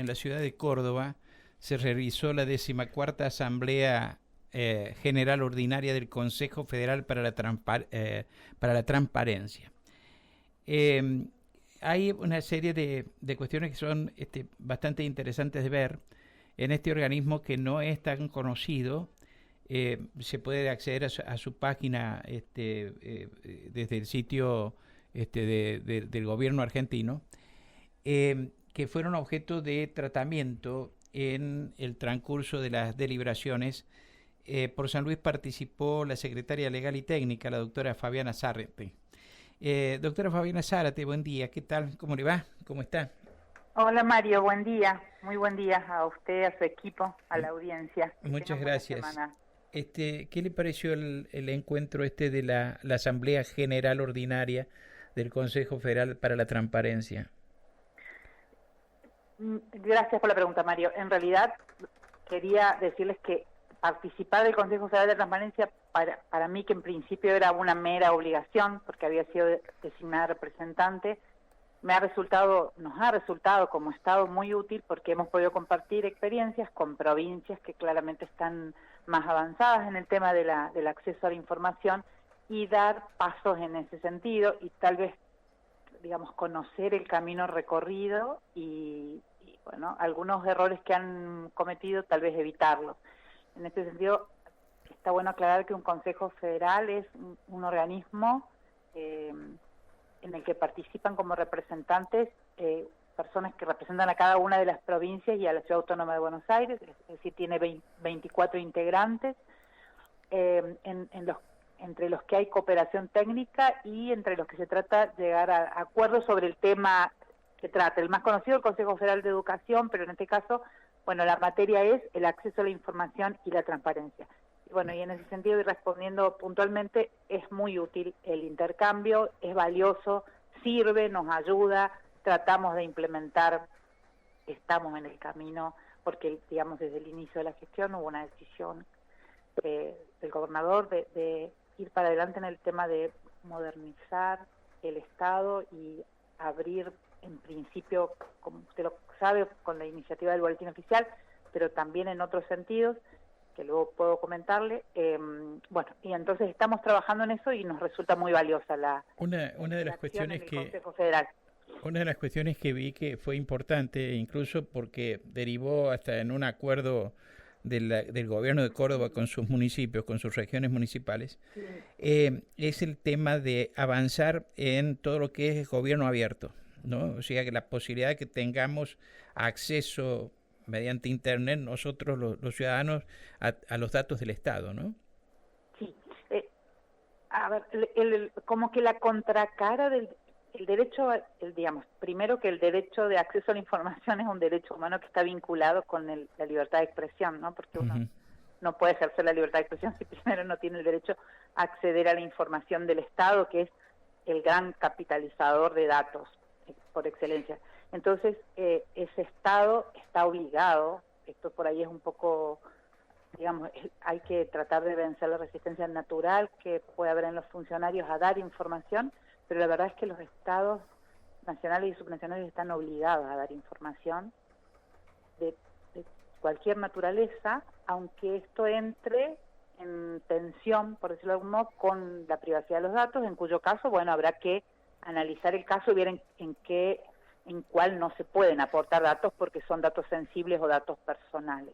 en la ciudad de Córdoba se realizó la 14ª Asamblea General Ordinaria del Consejo Federal para la Transparencia. Hay una serie de cuestiones que son bastante interesantes de ver en este organismo que no es tan conocido. Se puede acceder a su página desde el sitio del gobierno argentino, que fueron objeto de tratamiento en el transcurso de las deliberaciones. Por San Luis participó la secretaria legal y técnica, la doctora Fabiana Zárate. Doctora Fabiana Zárate, buen día, ¿qué tal? ¿Cómo le va? ¿Cómo está? Hola Mario, buen día, muy buen día a usted, a su equipo, a la audiencia. Muchas gracias. ¿Qué le pareció el encuentro de la Asamblea General Ordinaria del Consejo Federal para la Transparencia? Gracias por la pregunta, Mario. En realidad quería decirles que participar del Consejo Federal de Transparencia para mí, que en principio era una mera obligación porque había sido designada representante, nos ha resultado como Estado muy útil porque hemos podido compartir experiencias con provincias que claramente están más avanzadas en el tema del acceso a la información y dar pasos en ese sentido y tal vez, digamos, conocer el camino recorrido y bueno, algunos errores que han cometido tal vez evitarlos. En este sentido, está bueno aclarar que un Consejo Federal es un organismo en el que participan como representantes personas que representan a cada una de las provincias y a la Ciudad Autónoma de Buenos Aires, es decir, tiene 24 integrantes, entre los que hay cooperación técnica y entre los que se trata de llegar a acuerdos sobre el tema que trata. El más conocido, el Consejo Federal de Educación, pero en este caso, bueno, la materia es el acceso a la información y la transparencia. Y bueno, y en ese sentido, y respondiendo puntualmente, es muy útil el intercambio, es valioso, sirve, nos ayuda, tratamos de implementar, estamos en el camino, porque digamos desde el inicio de la gestión hubo una decisión del gobernador de ir para adelante en el tema de modernizar el Estado y abrir, en principio, como usted lo sabe, con la iniciativa del Boletín Oficial, pero también en otros sentidos, que luego puedo comentarle. Bueno, y entonces estamos trabajando en eso y nos resulta muy valiosa una de las cuestiones del Consejo Federal. Una de las cuestiones que vi que fue importante, incluso porque derivó hasta en un acuerdo del gobierno de Córdoba con sus municipios, con sus regiones municipales, es el tema de avanzar en todo lo que es gobierno abierto, ¿no? O sea, que la posibilidad de que tengamos acceso mediante internet nosotros los ciudadanos a los datos del Estado, ¿no? Sí. A ver, como que la contracara del derecho, digamos, primero que el derecho de acceso a la información es un derecho humano que está vinculado con la libertad de expresión, ¿no? Porque uno no puede ejercer la libertad de expresión si primero no tiene el derecho a acceder a la información del Estado, que es el gran capitalizador de datos por excelencia. Entonces, ese Estado está obligado, esto por ahí es un poco, digamos, hay que tratar de vencer la resistencia natural que puede haber en los funcionarios a dar información, pero la verdad es que los Estados nacionales y subnacionales están obligados a dar información de cualquier naturaleza, aunque esto entre en tensión, por decirlo de algún modo, con la privacidad de los datos, en cuyo caso, bueno, habrá que analizar el caso y ver en cuál no se pueden aportar datos porque son datos sensibles o datos personales.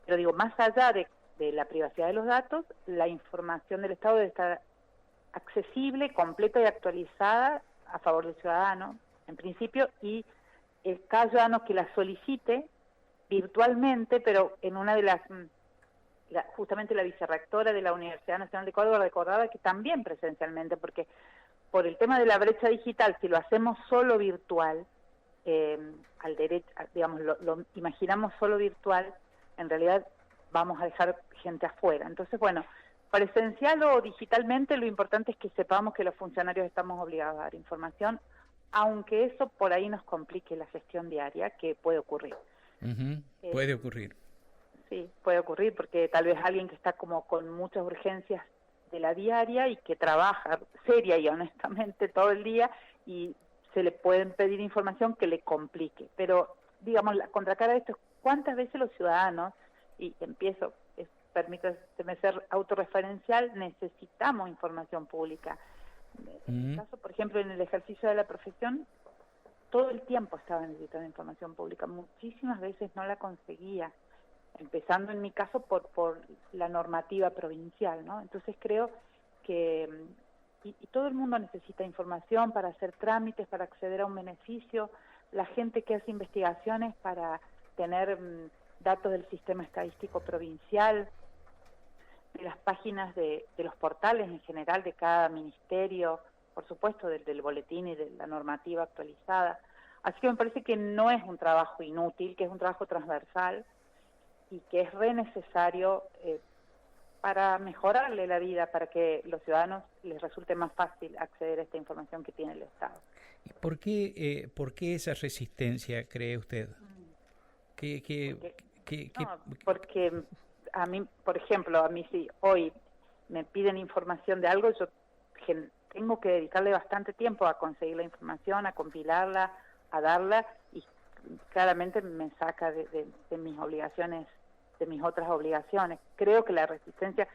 Pero digo, más allá de la privacidad de los datos, la información del Estado debe estar accesible, completa y actualizada a favor del ciudadano, en principio, y cada ciudadano que la solicite virtualmente, pero en una de justamente la vicerrectora de la Universidad Nacional de Córdoba recordaba que también presencialmente, porque por el tema de la brecha digital, si lo hacemos solo virtual, al derecho, digamos, lo imaginamos solo virtual, en realidad vamos a dejar gente afuera. Entonces, bueno, presencial o digitalmente, lo importante es que sepamos que los funcionarios estamos obligados a dar información, aunque eso por ahí nos complique la gestión diaria, que puede ocurrir. Puede ocurrir. Sí, puede ocurrir, porque tal vez alguien que está como con muchas urgencias de la diaria y que trabaja seria y honestamente todo el día y se le pueden pedir información que le complique, pero digamos, la contracara de esto es cuántas veces los ciudadanos, y empiezo, permítame ser autorreferencial, necesitamos información pública. En mi caso, por ejemplo, en el ejercicio de la profesión, todo el tiempo estaba necesitando información pública, muchísimas veces no la conseguía, empezando en mi caso por la normativa provincial, ¿no? Entonces creo que y todo el mundo necesita información para hacer trámites, para acceder a un beneficio, la gente que hace investigaciones para tener datos del sistema estadístico provincial, de las páginas de los portales en general de cada ministerio, por supuesto del boletín y de la normativa actualizada. Así que me parece que no es un trabajo inútil, que es un trabajo transversal y que es re necesario para mejorarle la vida, para que los ciudadanos les resulte más fácil acceder a esta información que tiene el Estado. ¿Y por qué esa resistencia, cree usted? Porque a mí, por ejemplo, a mí si hoy me piden información de algo, yo tengo que dedicarle bastante tiempo a conseguir la información, a compilarla, a darla, y claramente me saca de mis obligaciones, de mis otras obligaciones. Creo que la resistencia,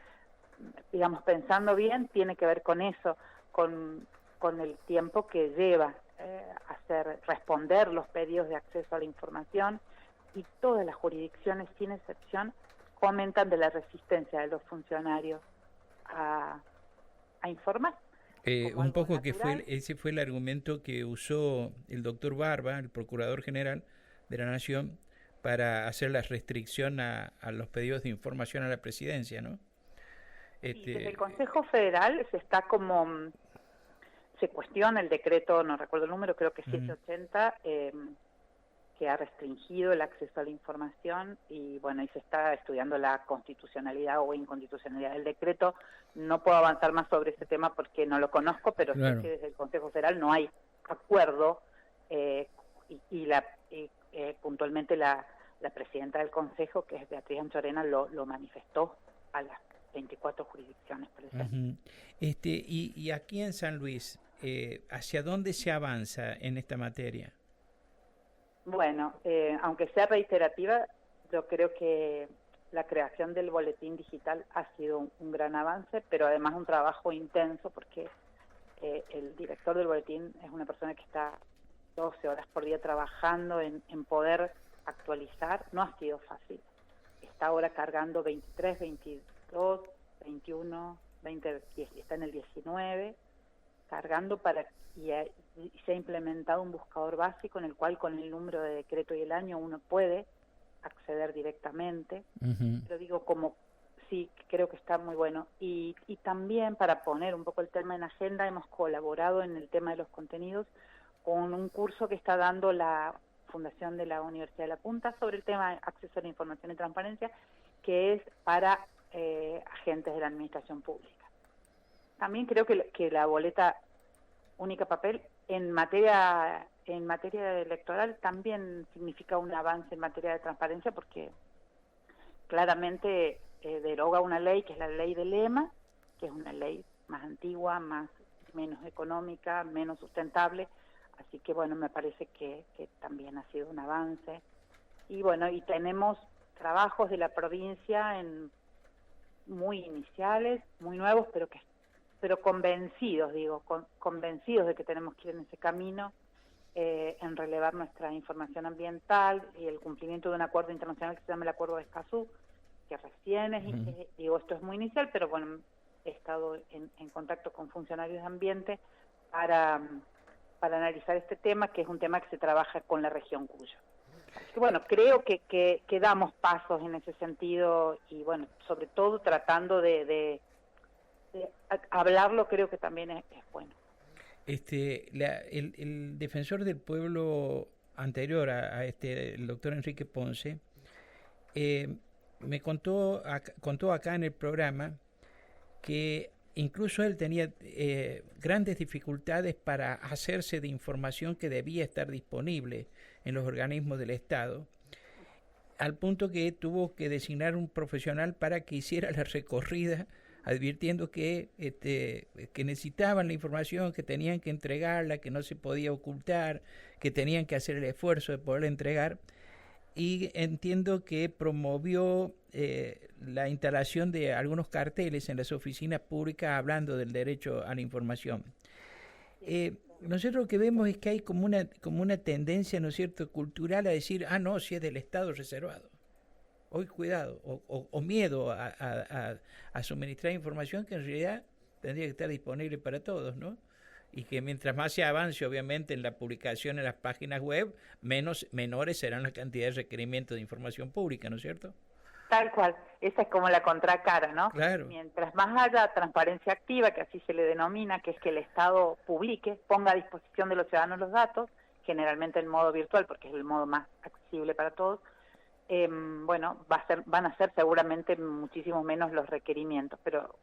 digamos, pensando bien, tiene que ver con eso, con el tiempo que lleva responder los pedidos de acceso a la información, y todas las jurisdicciones, sin excepción, comentan de la resistencia de los funcionarios a informar. Un poco que ese fue el argumento que usó el doctor Barba, el Procurador General de la Nación, para hacer la restricción a los pedidos de información a la Presidencia, ¿no? Desde el Consejo Federal se cuestiona el decreto, no recuerdo el número, creo que 780, que ha restringido el acceso a la información, y bueno, y se está estudiando la constitucionalidad o inconstitucionalidad del decreto. No puedo avanzar más sobre ese tema porque no lo conozco, pero claro, sé que desde el Consejo Federal no hay acuerdo, puntualmente la presidenta del Consejo, que es Beatriz Anchorena, lo manifestó a las 24 jurisdicciones presentes. Y aquí en San Luis, ¿hacia dónde se avanza en esta materia? Bueno, aunque sea reiterativa, yo creo que la creación del boletín digital ha sido un gran avance, pero además un trabajo intenso, porque el director del boletín es una persona que está 12 horas por día trabajando en poder actualizar. No ha sido fácil. Está ahora cargando 23, 22, 21, 20, está en el 19, cargando y se ha implementado un buscador básico en el cual con el número de decreto y el año uno puede acceder directamente. Pero digo, sí, creo que está muy bueno. Y también, para poner un poco el tema en agenda, hemos colaborado en el tema de los contenidos con un curso que está dando la Fundación de la Universidad de La Punta sobre el tema de acceso a la información y transparencia, que es para agentes de la administración pública. También creo que la boleta única papel en materia electoral también significa un avance en materia de transparencia, porque claramente deroga una ley que es la ley del EMA, que es una ley más antigua, menos económica, menos sustentable. Así que bueno, me parece que también ha sido un avance. Y bueno, y tenemos trabajos de la provincia muy iniciales, muy nuevos, pero convencidos, convencidos de que tenemos que ir en ese camino, en relevar nuestra información ambiental y el cumplimiento de un acuerdo internacional que se llama el Acuerdo de Escazú, que recién esto es muy inicial, pero bueno, he estado en contacto con funcionarios de ambiente para analizar este tema, que es un tema que se trabaja con la región Cuyo. Así que bueno, creo que damos pasos en ese sentido, y bueno, sobre todo tratando de hablarlo, creo que también es bueno. El defensor del pueblo anterior el doctor Enrique Ponce, me contó acá en el programa que incluso él tenía grandes dificultades para hacerse de información que debía estar disponible en los organismos del Estado, al punto que tuvo que designar un profesional para que hiciera la recorrida, advirtiendo que necesitaban la información, que tenían que entregarla, que no se podía ocultar, que tenían que hacer el esfuerzo de poderla entregar. y entiendo que promovió la instalación de algunos carteles en las oficinas públicas hablando del derecho a la información. Nosotros lo que vemos es que hay como una tendencia, ¿no es cierto?, cultural a decir, no, si es del Estado reservado. Hoy cuidado, o miedo a suministrar información que en realidad tendría que estar disponible para todos, ¿no? Y que mientras más se avance, obviamente, en la publicación en las páginas web, menores serán las cantidades de requerimientos de información pública, ¿no es cierto? Tal cual, esa es como la contracara, ¿no? Claro. Mientras más haya transparencia activa, que así se le denomina, que es que el Estado publique, ponga a disposición de los ciudadanos los datos, generalmente en modo virtual, porque es el modo más accesible para todos, bueno, van a ser seguramente muchísimo menos los requerimientos, pero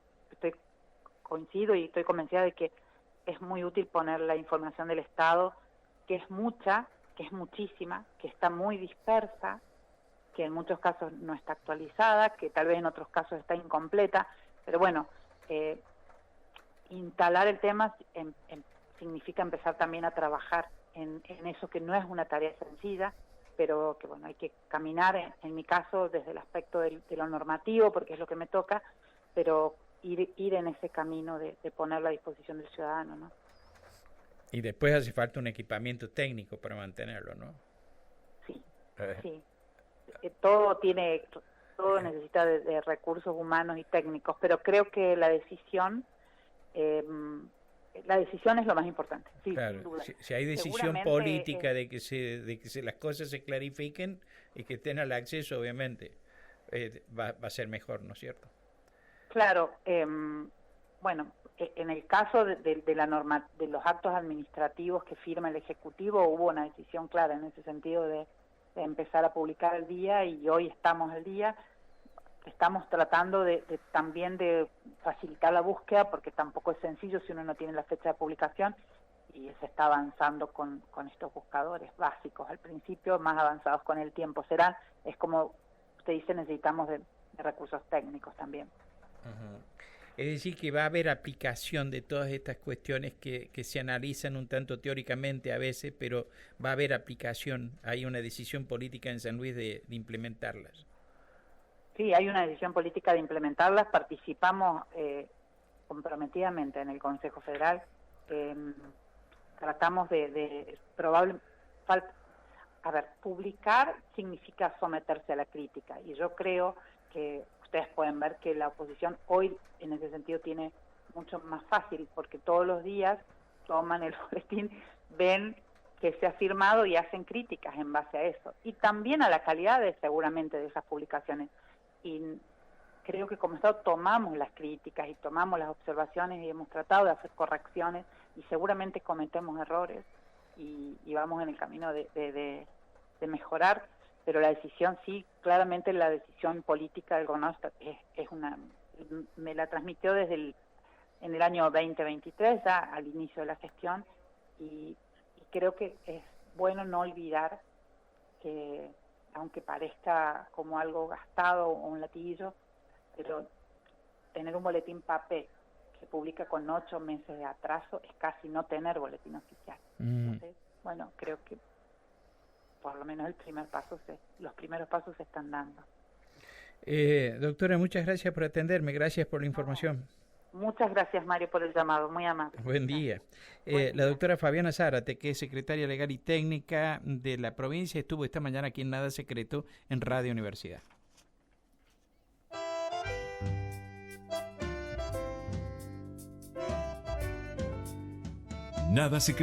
coincido y estoy convencida de que es muy útil poner la información del Estado, que es mucha, que es muchísima, que está muy dispersa, que en muchos casos no está actualizada, que tal vez en otros casos está incompleta, pero bueno, instalar el tema significa empezar también a trabajar en eso, que no es una tarea sencilla, pero que bueno, hay que caminar, en mi caso, desde el aspecto de lo normativo, porque es lo que me toca, pero ir en ese camino de ponerlo a disposición del ciudadano, ¿no? Y después hace falta un equipamiento técnico para mantenerlo, ¿no? Sí, sí. Todo necesita de recursos humanos y técnicos, pero creo que la decisión es lo más importante. Sí, claro, sin duda. Si hay decisión política de que las cosas se clarifiquen y que estén al acceso, obviamente, va a ser mejor, ¿no es cierto? Claro, bueno, en el caso de los actos administrativos que firma el Ejecutivo, hubo una decisión clara en ese sentido de empezar a publicar al día, y hoy estamos al día. Estamos tratando también de facilitar la búsqueda, porque tampoco es sencillo si uno no tiene la fecha de publicación, y se está avanzando con estos buscadores básicos al principio, más avanzados con el tiempo serán. Es como usted dice, necesitamos de recursos técnicos también. Uh-huh. Es decir, que va a haber aplicación de todas estas cuestiones que se analizan un tanto teóricamente a veces, pero va a haber aplicación. Hay una decisión política en San Luis de implementarlas. Sí, hay una decisión política de implementarlas. Participamos comprometidamente en el Consejo Federal. Tratamos publicar significa someterse a la crítica, y yo creo que ustedes pueden ver que la oposición hoy en ese sentido tiene mucho más fácil, porque todos los días toman el boletín, ven que se ha firmado y hacen críticas en base a eso, y también a la calidad seguramente de esas publicaciones. Y creo que como Estado tomamos las críticas y tomamos las observaciones y hemos tratado de hacer correcciones, y seguramente cometemos errores y vamos en el camino de mejorar, pero la decisión sí, claramente la decisión política del gobernador me la transmitió en el año 2023, ya al inicio de la gestión, y creo que es bueno no olvidar que, aunque parezca como algo gastado o un latiguillo, pero tener un boletín papel que publica con 8 meses de atraso es casi no tener boletín oficial. Entonces, bueno, creo que por lo menos los primeros pasos se están dando. Doctora, muchas gracias por atenderme, gracias por la información. Muchas gracias, Mario, por el llamado, muy amable. Buen día. La doctora Fabiana Zárate, que es secretaria legal y técnica de la provincia, estuvo esta mañana aquí en Nada Secreto en Radio Universidad. Nada Secreto.